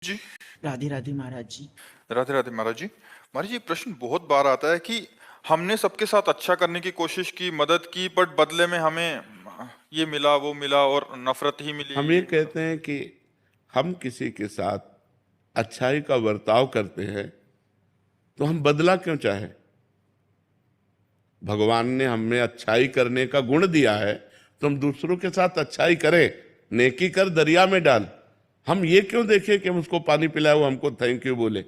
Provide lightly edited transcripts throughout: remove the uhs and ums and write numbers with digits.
जी। राधे राधे महाराज जी। राधे राधे महाराज जी। महाराज जी, प्रश्न बहुत बार आता है कि हमने सबके साथ अच्छा करने की कोशिश की, मदद की, बट बदले में हमें ये मिला वो मिला और नफरत ही मिली, हम ये ये मिला। कहते हैं कि हम किसी के साथ अच्छाई का बर्ताव करते हैं तो हम बदला क्यों चाहें? भगवान ने हमें अच्छाई करने का गुण दिया है तो हम दूसरों के साथ अच्छाई करें। नेकी कर दरिया में डाल। हम ये क्यों देखें कि हम उसको पानी पिलाए, वो हमको थैंक यू बोले,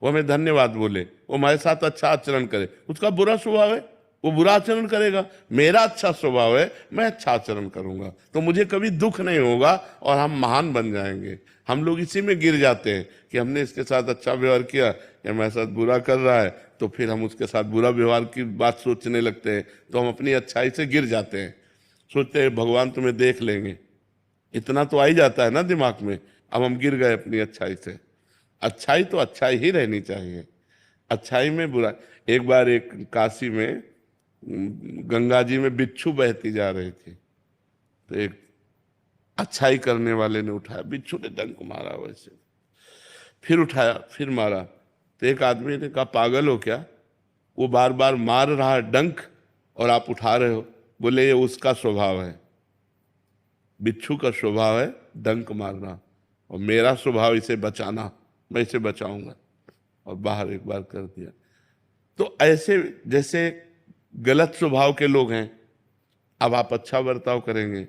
वो हमें धन्यवाद बोले, वो हमारे साथ अच्छा आचरण करे। उसका बुरा स्वभाव है, वो बुरा आचरण करेगा। मेरा अच्छा स्वभाव है, मैं अच्छा आचरण करूंगा तो मुझे कभी दुख नहीं होगा और हम महान बन जाएंगे। हम लोग इसी में गिर जाते हैं कि हमने इसके साथ अच्छा व्यवहार किया, या हमारे साथ बुरा कर रहा है तो फिर हम उसके साथ बुरा व्यवहार की बात सोचने लगते हैं, तो हम अपनी अच्छाई से गिर जाते हैं। सोचते हैं भगवान तुम्हें देख लेंगे, इतना तो आ ही जाता है ना दिमाग में। अब हम गिर गए अपनी अच्छाई से। अच्छाई तो अच्छाई ही रहनी चाहिए, अच्छाई में बुरा। एक बार एक काशी में गंगा जी में बिच्छू बहती जा रही थी, तो एक अच्छाई करने वाले ने उठाया, बिच्छू ने डंक मारा, वैसे फिर उठाया, फिर मारा, तो एक आदमी ने कहा पागल हो क्या, वो बार बार मार रहा है डंक और आप उठा रहे हो। बोले ये उसका स्वभाव है, बिच्छू का स्वभाव है डंक मारना, और मेरा स्वभाव इसे बचाना, मैं इसे बचाऊंगा। और बाहर एक बार कर दिया। तो ऐसे जैसे गलत स्वभाव के लोग हैं, अब आप अच्छा बर्ताव करेंगे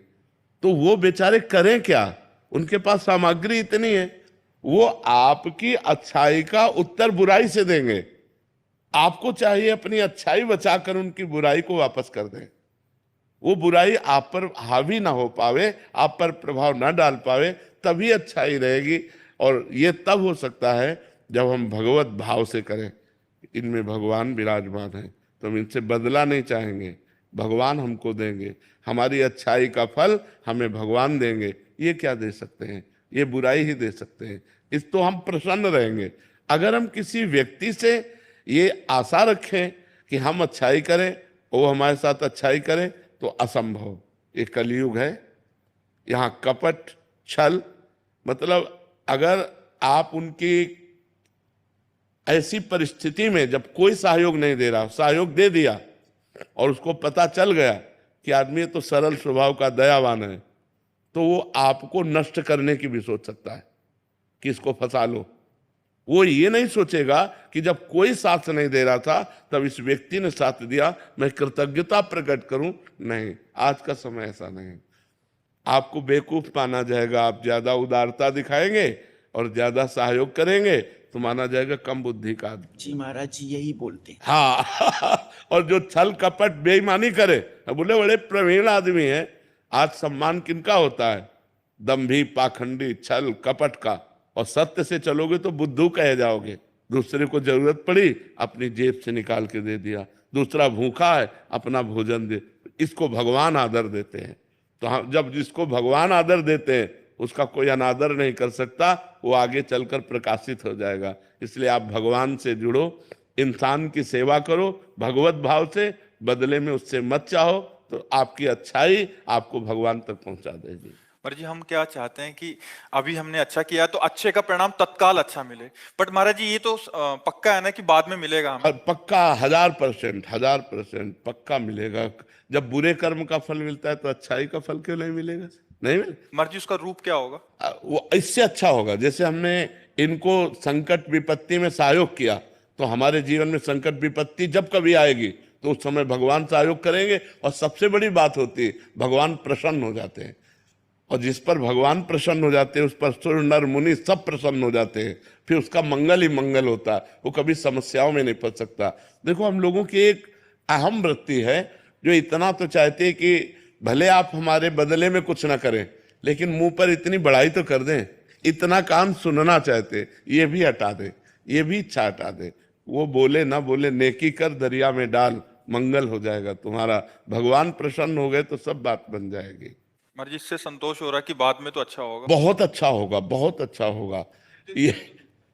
तो वो बेचारे करें क्या? उनके पास सामग्री इतनी है, वो आपकी अच्छाई का उत्तर बुराई से देंगे। आपको चाहिए अपनी अच्छाई बचाकर उनकी बुराई को वापस कर दें। वो बुराई आप पर हावी ना हो पावे, आप पर प्रभाव ना डाल पावे, तभी अच्छाई रहेगी। और ये तब हो सकता है जब हम भगवत भाव से करें। इनमें भगवान विराजमान है तो हम इनसे बदला नहीं चाहेंगे, भगवान हमको देंगे। हमारी अच्छाई का फल हमें भगवान देंगे। ये क्या दे सकते हैं? ये बुराई ही दे सकते हैं। इस तो हम प्रसन्न रहेंगे। अगर हम किसी व्यक्ति से ये आशा रखें कि हम अच्छाई करें, वो हमारे साथ अच्छाई करे, तो असंभव। ये कलयुग है, यहाँ कपट छल, मतलब अगर आप उनकी ऐसी परिस्थिति में जब कोई सहयोग नहीं दे रहा, सहयोग दे दिया और उसको पता चल गया कि आदमी तो सरल स्वभाव का दयावान है, तो वो आपको नष्ट करने की भी सोच सकता है कि इसको फंसा लो। वो ये नहीं सोचेगा कि जब कोई साथ नहीं दे रहा था तब इस व्यक्ति ने साथ दिया, मैं कृतज्ञता प्रकट करूं। नहीं, आज का समय ऐसा नहीं। आपको बेवकूफ माना जाएगा, आप ज्यादा उदारता दिखाएंगे और ज्यादा सहयोग करेंगे तो माना जाएगा कम बुद्धि का आदमी। जी महाराज जी यही बोलते हैं। हाँ और जो छल कपट बेईमानी करे, बोले बड़े प्रवीण आदमी है। आज सम्मान किनका होता है? दंभी, पाखंडी, छल कपट का। और सत्य से चलोगे तो बुद्धू कहे जाओगे। दूसरे को जरूरत पड़ी, अपनी जेब से निकाल के दे दिया। दूसरा भूखा है, अपना भोजन दे। इसको भगवान आदर देते हैं। तो हम जब जिसको भगवान आदर देते हैं उसका कोई अनादर नहीं कर सकता, वो आगे चलकर प्रकाशित हो जाएगा। इसलिए आप भगवान से जुड़ो, इंसान की सेवा करो भगवत भाव से, बदले में उससे मत चाहो, तो आपकी अच्छाई आपको भगवान तक पहुंचा देगी। पर जी हम क्या चाहते हैं कि अभी हमने अच्छा किया तो अच्छे का परिणाम तत्काल अच्छा मिले, बट महाराज जी ये तो पक्का है ना कि बाद में मिलेगा हमें? पक्का 1000% पक्का मिलेगा। जब बुरे कर्म का फल मिलता है तो अच्छाई का फल क्यों नहीं मिलेगा? नहीं मिले। महाराज जी उसका रूप क्या होगा? वो इससे अच्छा होगा। जैसे हमने इनको संकट विपत्ति में सहयोग किया, तो हमारे जीवन में संकट विपत्ति जब कभी आएगी तो उस समय भगवान सहयोग करेंगे। और सबसे बड़ी बात होती है, भगवान प्रसन्न हो जाते हैं। और जिस पर भगवान प्रसन्न हो जाते हैं उस पर सुर नर मुनि सब प्रसन्न हो जाते हैं। फिर उसका मंगल ही मंगल होता है, वो कभी समस्याओं में नहीं फंस सकता। देखो, हम लोगों की एक अहम वृत्ति है जो इतना तो चाहते हैं कि भले आप हमारे बदले में कुछ ना करें, लेकिन मुंह पर इतनी बड़ाई तो कर दें। इतना कान सुनना चाहते, ये भी हटा दे, ये भी इच्छा हटा दे। वो बोले ना बोले, नेकी कर दरिया में डाल, मंगल हो जाएगा तुम्हारा। भगवान प्रसन्न हो गए तो सब बात बन जाएगी। महाराज जी इससे संतोष हो रहा है कि बाद में तो अच्छा होगा? बहुत अच्छा होगा, बहुत अच्छा होगा।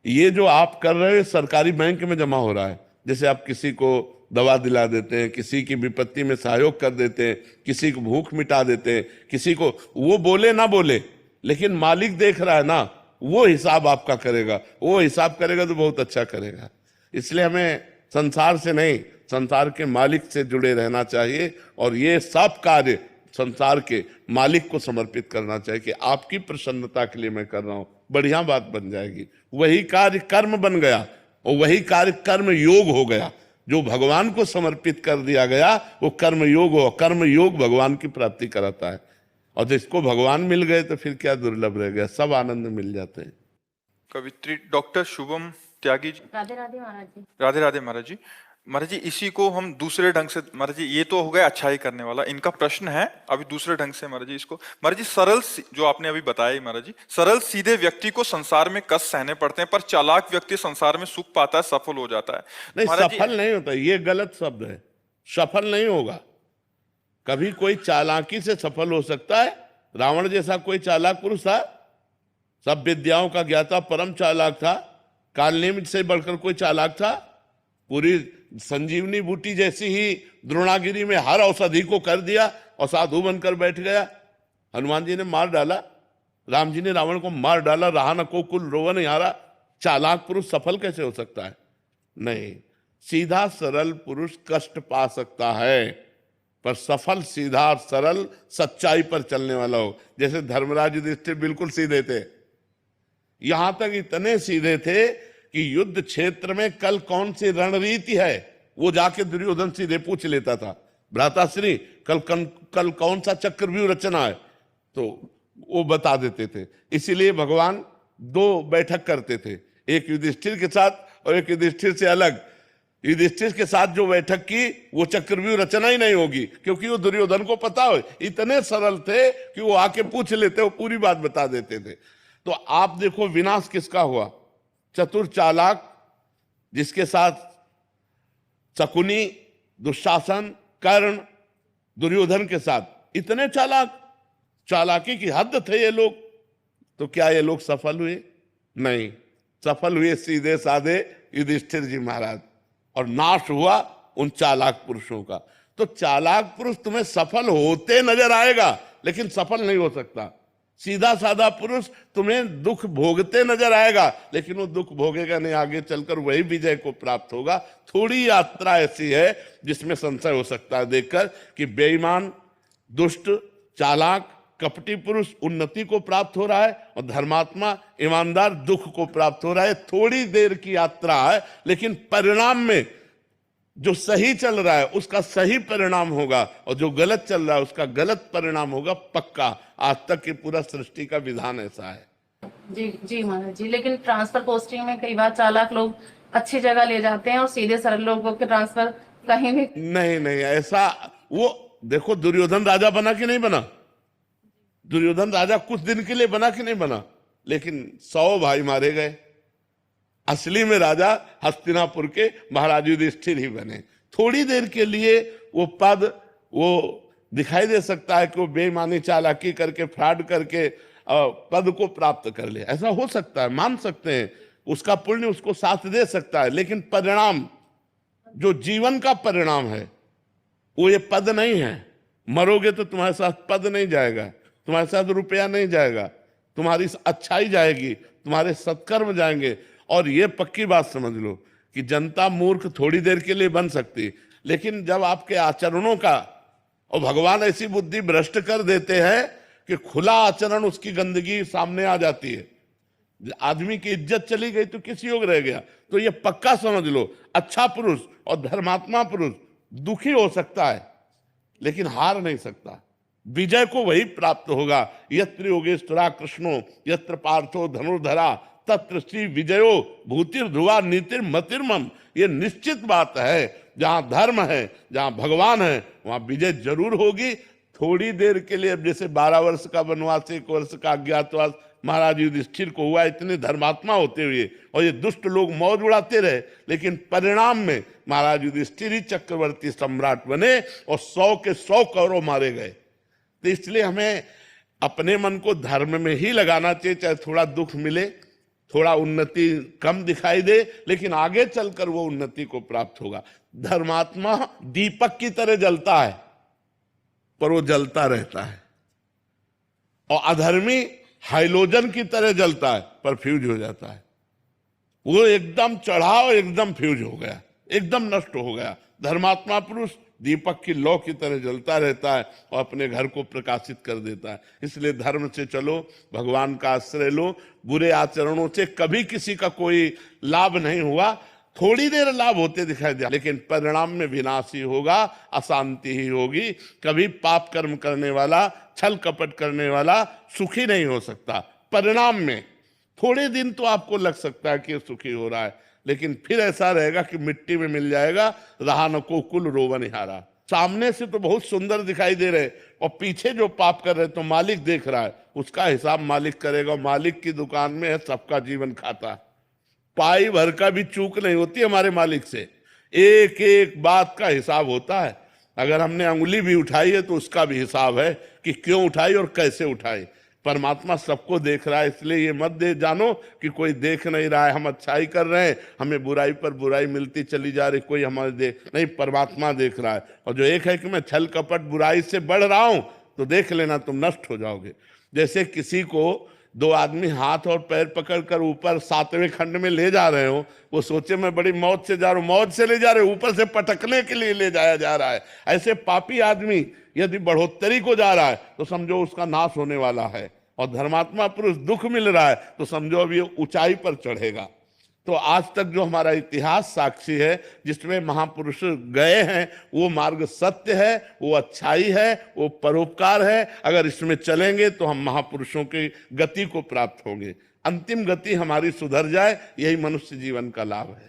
ये जो आप कर रहे हो सरकारी बैंक में जमा हो रहा है। जैसे आप किसी को दवा दिला देते हैं, किसी की विपत्ति में सहयोग कर देते हैं, किसी को भूख मिटा देते हैं, किसी को, वो बोले ना बोले लेकिन मालिक देख रहा है ना, वो हिसाब आपका करेगा, वो हिसाब करेगा तो बहुत अच्छा करेगा। इसलिए हमें संसार से नहीं, संसार के मालिक से जुड़े रहना चाहिए और ये सब कार्य संसार के मालिक को समर्पित करना चाहिए कि आपकी प्रसन्नता के लिए मैं कर रहा हूं, बढ़िया बात बन जाएगी। वही कार्य कर्म बन गया और वही कार्य कर्म योग हो गया। जो भगवान को समर्पित कर दिया गया वो कर्म योग हो, कर्म योग भगवान की प्राप्ति कराता है। और जिसको भगवान मिल गए तो फिर क्या दुर्लभ रह गया, सब आनंद मिल जाते हैं। कवित्री डॉक्टर शुभम त्यागी जी। राधे राधे महाराज जी। राधे राधे महाराज जी। महाराज जी इसी को हम दूसरे ढंग से, महाराज जी ये तो हो गया अच्छाई करने वाला, इनका प्रश्न है अभी दूसरे ढंग से महाराज जी इसको। महाराज जी सरल जो आपने अभी बताया महाराज जी, सरल सीधे व्यक्ति को संसार में कष्ट सहने पड़ते हैं पर चालाक व्यक्ति संसार में सुख पाता है, सफल हो जाता है। नहीं, महाराज जी सफल नहीं होता, ये गलत शब्द है। सफल नहीं होगा। कभी कोई चालाकी से सफल हो सकता है। रावण जैसा कोई चालाक पुरुष था, सब विद्याओं का ज्ञाता, परम चालाक था। कालनेमित से बढ़कर कोई चालाक था? पूरी संजीवनी बूटी जैसी ही द्रोणागिरी में हर औषधि को कर दिया और साधु बनकर बैठ गया। हनुमान जी ने मार डाला, राम जी ने रावण को मार डाला, रहा न को कुल रोवन यारा। चालाक पुरुष सफल कैसे हो सकता है? नहीं, सीधा सरल पुरुष कष्ट पा सकता है पर सफल सीधा और सरल सच्चाई पर चलने वाला हो। जैसे धर्मराज युधिष्ठिर बिल्कुल सीधे थे, यहां तक इतने सीधे थे कि युद्ध क्षेत्र में कल कौन सी रणनीति है वो जाके दुर्योधन सीधे पूछ लेता था। भ्राताश्री कल कौन सा चक्रव्यूह रचना है, तो वो बता देते थे। इसीलिए भगवान दो बैठक करते थे, एक युधिष्ठिर के साथ और एक युधिष्ठिर से अलग। युधिष्ठिर के साथ जो बैठक की वो चक्रव्यूह रचना ही नहीं होगी, क्योंकि वो दुर्योधन को पता हो। इतने सरल थे कि वो आके पूछ लेते, वो पूरी बात बता देते थे। तो आप देखो विनाश किसका हुआ? चतुर चालाक, जिसके साथ शकुनी, दुशासन, कर्ण, दुर्योधन के साथ इतने चालाक, चालाकी की हद थे ये लोग। तो क्या ये लोग सफल हुए? नहीं, सफल हुए सीधे साधे युधिष्ठिर जी महाराज, और नाश हुआ उन चालाक पुरुषों का। तो चालाक पुरुष तुम्हें सफल होते नजर आएगा लेकिन सफल नहीं हो सकता। सीधा साधा पुरुष तुम्हें दुख भोगते नजर आएगा लेकिन वो दुख भोगेगा नहीं, आगे चलकर वही विजय को प्राप्त होगा। थोड़ी यात्रा ऐसी है जिसमें संशय हो सकता है देखकर कि बेईमान, दुष्ट, चालाक, कपटी पुरुष उन्नति को प्राप्त हो रहा है और धर्मात्मा, ईमानदार दुख को प्राप्त हो रहा है। थोड़ी देर की यात्रा है लेकिन परिणाम में जो सही चल रहा है उसका सही परिणाम होगा और जो गलत चल रहा है उसका गलत परिणाम होगा पक्का। आज तक की पूरा सृष्टि का विधान ऐसा है। जी जी महाराज जी, लेकिन ट्रांसफर पोस्टिंग में कई बार चालाक लोग अच्छी जगह ले जाते हैं और सीधे सरल लोगों के ट्रांसफर कहीं भी नहीं ऐसा। वो देखो दुर्योधन राजा बना कि नहीं बना? दुर्योधन राजा कुछ दिन के लिए बना कि नहीं बना, लेकिन 100 भाई मारे गए। असली में राजा हस्तिनापुर के महाराज युधिष्ठिर ही बने। थोड़ी देर के लिए वो पद वो दिखाई दे सकता है कि वो बेईमानी, चालाकी करके, फ्रॉड करके पद को प्राप्त कर ले, ऐसा हो सकता है, मान सकते हैं। उसका पुण्य उसको साथ दे सकता है, लेकिन परिणाम, जो जीवन का परिणाम है वो ये पद नहीं है। मरोगे तो तुम्हारे साथ पद नहीं जाएगा, तुम्हारे साथ रुपया नहीं जाएगा, तुम्हारी अच्छाई जाएगी, तुम्हारे सत्कर्म जाएंगे। और ये पक्की बात समझ लो कि जनता मूर्ख थोड़ी देर के लिए बन सकती, लेकिन जब आपके आचरणों का, और भगवान ऐसी बुद्धि भ्रष्ट कर देते हैं कि खुला आचरण उसकी गंदगी सामने आ जाती है। आदमी की इज्जत चली गई तो किस योग रह गया? तो ये पक्का समझ लो, अच्छा पुरुष और धर्मात्मा पुरुष दुखी हो सकता है लेकिन हार नहीं सकता। विजय को वही प्राप्त होगा। यत्र योगेश्वरा कृष्णो यत्र पार्थो धनुर्धरा तत्र श्री विजयो भूतिर ध्रुवा नीतिर मतिर्मम। ये निश्चित बात है, जहां धर्म है, जहां भगवान है, वहां विजय जरूर होगी। थोड़ी देर के लिए, अब जैसे 12 वर्ष का वनवास, 1 वर्ष का अज्ञातवास महाराज युधिष्ठिर को हुआ, इतने धर्मात्मा होते हुए, और ये दुष्ट लोग मौज उड़ाते रहे, लेकिन परिणाम में महाराज युधिष्ठिर ही चक्रवर्ती सम्राट बने और 100 के 100 कौरव मारे गए। तो इसलिए हमें अपने मन को धर्म में ही लगाना चाहिए, चाहे थोड़ा दुख मिले, थोड़ा उन्नति कम दिखाई दे, लेकिन आगे चलकर वो उन्नति को प्राप्त होगा। धर्मात्मा दीपक की तरह जलता है पर वो जलता रहता है, और अधर्मी हाइलोजन की तरह जलता है पर फ्यूज हो जाता है। वो एकदम चढ़ा और एकदम फ्यूज हो गया, एकदम नष्ट हो गया। धर्मात्मा पुरुष दीपक की लौ की तरह जलता रहता है और अपने घर को प्रकाशित कर देता है। इसलिए धर्म से चलो, भगवान का आश्रय लो। बुरे आचरणों से कभी किसी का कोई लाभ नहीं हुआ, थोड़ी देर लाभ होते दिखाई दिया, लेकिन परिणाम में विनाश ही होगा, अशांति ही होगी। कभी पाप कर्म करने वाला, छल कपट करने वाला सुखी नहीं हो सकता। परिणाम में थोड़े दिन तो आपको लग सकता है कि सुखी हो रहा है, लेकिन फिर ऐसा रहेगा कि मिट्टी में मिल जाएगा, रहा न को कुल रोवनिहारा। सामने से तो बहुत सुंदर दिखाई दे रहे और पीछे जो पाप कर रहे तो मालिक देख रहा है, उसका हिसाब मालिक करेगा। मालिक की दुकान में है सबका जीवन खाता, पाई भर का भी चूक नहीं होती हमारे मालिक से। एक एक बात का हिसाब होता है। अगर हमने अंगुली भी उठाई है तो उसका भी हिसाब है कि क्यों उठाई और कैसे उठाई। परमात्मा सबको देख रहा है, इसलिए ये मत दे जानो कि कोई देख नहीं रहा है, हम अच्छाई कर रहे हैं, हमें बुराई पर बुराई मिलती चली जा रही, कोई हमारे देख नहीं, परमात्मा देख रहा है। और जो एक है कि मैं छल कपट बुराई से बढ़ रहा हूं, तो देख लेना तुम नष्ट हो जाओगे। जैसे किसी को दो आदमी हाथ और पैर पकड़कर ऊपर 7वें खंड में ले जा रहे हो, वो सोचे मैं बड़ी मौत से जा रहा हूं, मौत से ले जा रहे हो, ऊपर से पटकने के लिए ले जाया जा रहा है। ऐसे पापी आदमी यदि बढ़ोतरी को जा रहा है तो समझो उसका नाश होने वाला है, और धर्मात्मा पुरुष दुख मिल रहा है तो समझो अब ये ऊंचाई पर चढ़ेगा। तो आज तक जो हमारा इतिहास साक्षी है, जिसमें महापुरुष गए हैं, वो मार्ग सत्य है, वो अच्छाई है, वो परोपकार है। अगर इसमें चलेंगे तो हम महापुरुषों की गति को प्राप्त होंगे। अंतिम गति हमारी सुधर जाए, यही मनुष्य जीवन का लाभ है।